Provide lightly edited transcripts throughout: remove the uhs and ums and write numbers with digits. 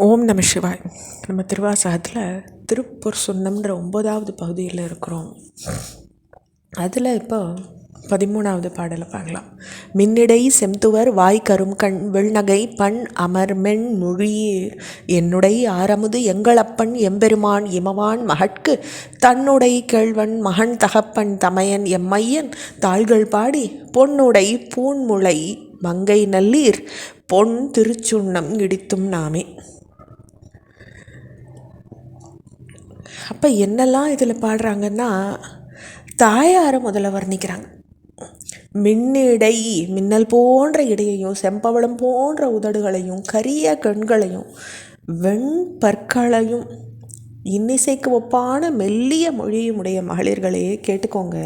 ஓம் நம சிவாய். நம்ம திருவாசகத்தில் திருப்பொற் சுண்ணம்ன்ற 9வது பகுதியில் இருக்கிறோம். அதில் இப்போ 13வது பாடலை பார்க்கலாம். மின்னிடை செம்துவர் வாய் கரும்கண் வெள்நகை பண் அமர் மென் மொழியீர் என்னுடை ஆரமுது எங்களப்பன் எம்பெருமான் இமவான் மகட்கு தன்னுடை கேழ்வன் மகன் தகப்பன் தமையன் எம்மையன் தாள்கள் பாடி பொன்னுடை பூன்முளை மங்கை நல்லீர் பொன் திருச்சுண்ணம் இடித்தும் நாமே. அப்போ என்னெல்லாம் இதில் பாடுறாங்கன்னா, தாயாரை முதல்ல வர்ணிக்கிறாங்க. மின்னிடை, மின்னல் போன்ற இடையையும் செம்பவளம் போன்ற உதடுகளையும் கரிய கண்களையும் வெண்பற்களையும் இன்னிசைக்கு ஒப்பான மெல்லிய மொழியும் உடைய மகளிர்களே கேட்டுக்கோங்க.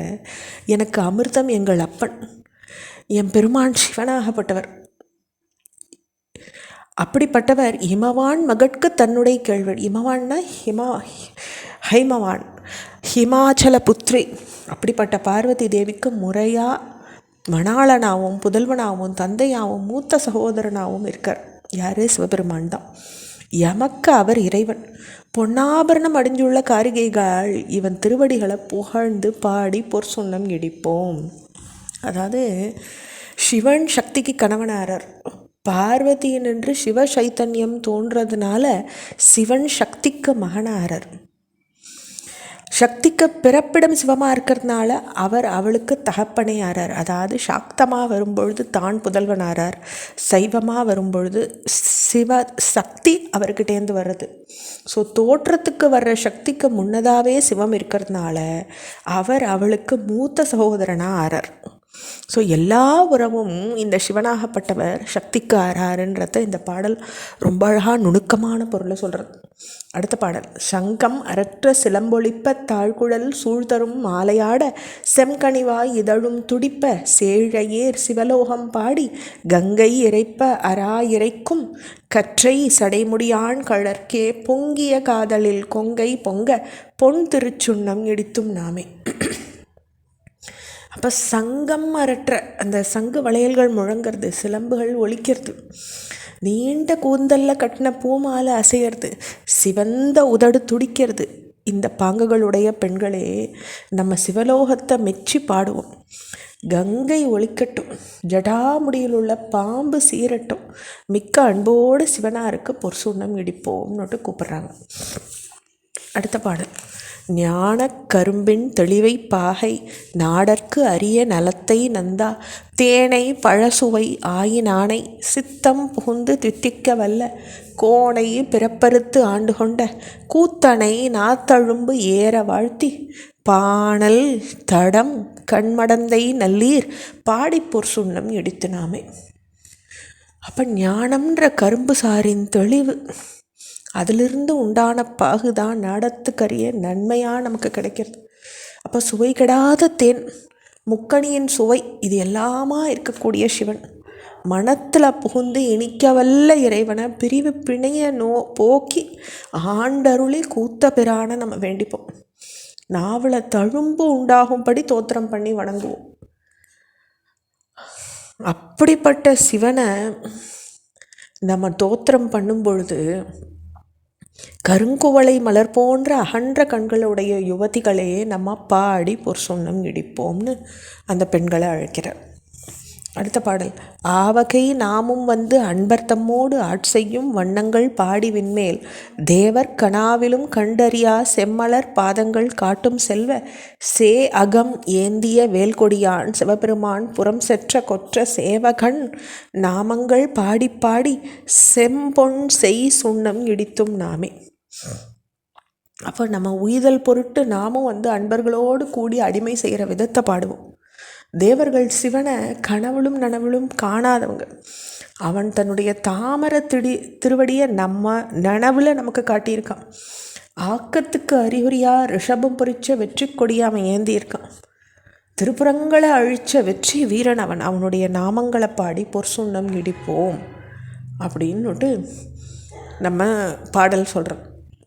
எனக்கு அமிர்தம் எங்கள் அப்பன், என் பெருமான் சிவனாகப்பட்டவர். அப்படிப்பட்டவர் இமவான் மகட்கு தன்னுடைய கேள்வன். இமவான்னா ஹைமவான், ஹிமாச்சல புத்ரி. அப்படிப்பட்ட பார்வதி தேவிக்கு முறையாக மணாளனாகவும் புதல்வனாகவும் தந்தையாகவும் மூத்த சகோதரனாகவும் இருக்கார். யார்? சிவபெருமான் தான். எமக்கு அவர் இறைவன். பொன்னாபரணம் அடைஞ்சுள்ள காரிகைகள் இவன் திருவடிகளை புகழ்ந்து பாடி பொற்சுண்ணம் இடிப்போம். அதாவது சிவன் சக்திக்கு கணவனாரர், பார்வதியினின்று சிவ சைத்தன்யம் தோன்றதுனால சிவன் சக்திக்கு மகனாரர். சக்திக்கு பிறப்பிடம் சிவமாக இருக்கிறதுனால அவர் அவளுக்கு தகப்பனே ஆறார். அதாவது சாக்தமாக வரும்பொழுது தான் புதல்வனாரார், சைவமாக வரும்பொழுது சிவ சக்தி அவர்கிட்டேருந்து வர்றது. ஸோ தோற்றத்துக்கு வர்ற சக்திக்கு முன்னதாகவே சிவம் இருக்கிறதுனால அவர் அவளுக்கு மூத்த சகோதரனாக ஆறார். ஸோ எல்லா உறவும் இந்த சிவனாகப்பட்டவர் சக்திக்கு ஆறாருன்றத இந்த பாடல் ரொம்ப அழகாக நுணுக்கமான பொருளை சொல்கிறது. அடுத்த பாடல். சங்கம் அரற்ற சிலம்பொழிப்ப தாழ்குழல் சூழ்தரும் மாலையாட செம்கனிவாய் இதழும் துடிப்ப சேழையேர் சிவலோகம் பாடி கங்கை இறைப்ப அரா இறைக்கும் கற்றை சடைமுடியான் கழற்கே பொங்கிய காதலில் கொங்கை பொங்க பொன் திருச்சுண்ணம் இடித்தும் நாமே. அப்போ சங்கம் அரற்ற, அந்த சங்கு வளையல்கள் முழங்கிறது, சிலம்புகள் ஒலிக்கிறது, நீண்ட கூந்தலில் கட்டின பூமாலை அசைகிறது, சிவந்த உதடு துடிக்கிறது. இந்த பாங்குகளுடைய பெண்களே நம்ம சிவலோகத்தை மெச்சி பாடுவோம். கங்கை ஒலிக்கட்டும், ஜடாமுடியில் உள்ள பாம்பு சீரட்டும், மிக்க அன்போடு சிவனாருக்கு பொற்சுண்ணம் இடிப்போம்னுட்டு கூப்பிட்றாங்க. அடுத்த பாடல். ஞான கரும்பின் தெளிவை பாகை நாடற்கு அரிய நலத்தை நந்தா தேனை பழசுவை ஆயினானை சித்தம் புகுந்து தித்திக்க வல்ல கோணை பிறப்பறுத்து ஆண்டு கொண்ட கூத்தனை நாத்தழும்பு ஏற வாழ்த்தி பாணல் தடம் கண்மடந்தை நல்லீர் பாடிப்பொற் சுண்ணம் இடித்து நாமே. அப்போ ஞானம்ன்ற கரும்பு சாரின் தெளிவு, அதிலிருந்து உண்டான பாகுதான் நாடத்துக்கரிய நன்மையாக நமக்கு கிடைக்கிறது. அப்போ சுவை கெடாத தேன், முக்கணியின் சுவை, இது எல்லாமா இருக்கக்கூடிய சிவன் மனத்தில் புகுந்து இனிக்கவல்ல இறைவனை பிரிவு பிணைய போக்கி ஆண்டருளி கூத்த பிரான நம்ம வேண்டிப்போம். நாவல தழும்பு உண்டாகும்படி தோத்திரம் பண்ணி வணங்குவோம். அப்படிப்பட்ட சிவனை நம்ம தோத்திரம் பண்ணும் பொழுது கருங்குவளை மலர் போன்ற அகன்ற கண்களுடைய யுவதிகளே நம்ம பாடி பொற்சுண்ணம் இடிப்போம்னு அந்த பெண்களை அழைக்கிறார். அடுத்த பாடல். ஆவகை நாமும் வந்து அன்பர் தம்மோடு ஆட்செய்யும் வண்ணங்கள் பாடி விண்மேல் தேவர் கனாவிலும் கண்டறியா செம்மலர் பாதங்கள் காட்டும் செல்வ சே அகம் ஏந்திய வேல்கொடியான் சிவபெருமான் புறம் செற்ற கொற்ற சேவகன் நாமங்கள் பாடி பாடி செம்பொன் செய் சுண்ணம் இடித்தும் நாமே. அப்போ நம்ம உய்தல் பொருட்டு நாமும் வந்து அன்பர்களோடு கூடி அடிமை செய்கிற விதத்தை பாடுவோம். தேவர்கள் சிவனை கனவுளும் நனவுளும் காணாதவங்க. அவன் தன்னுடைய தாமரை திருவடியை நம்ம நனவில் நமக்கு காட்டியிருக்கான். ஆக்கத்துக்கு அறிகுறியாக ரிஷபம் பொறிச்ச வெற்றி கொடியை அவன் ஏந்தியிருக்கான். திருப்புறங்களை அழித்த வெற்றி வீரன் அவன். அவனுடைய நாமங்களை பாடி பொற்சுண்ணம் இடிப்போம் அப்படின்னுட்டு நம்ம பாடல் சொல்கிறோம்.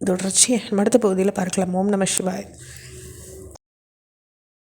தொடர்ச்சி அடுத்த பகுதியில் பார்க்கலாம். ஓம் நம சிவாய்.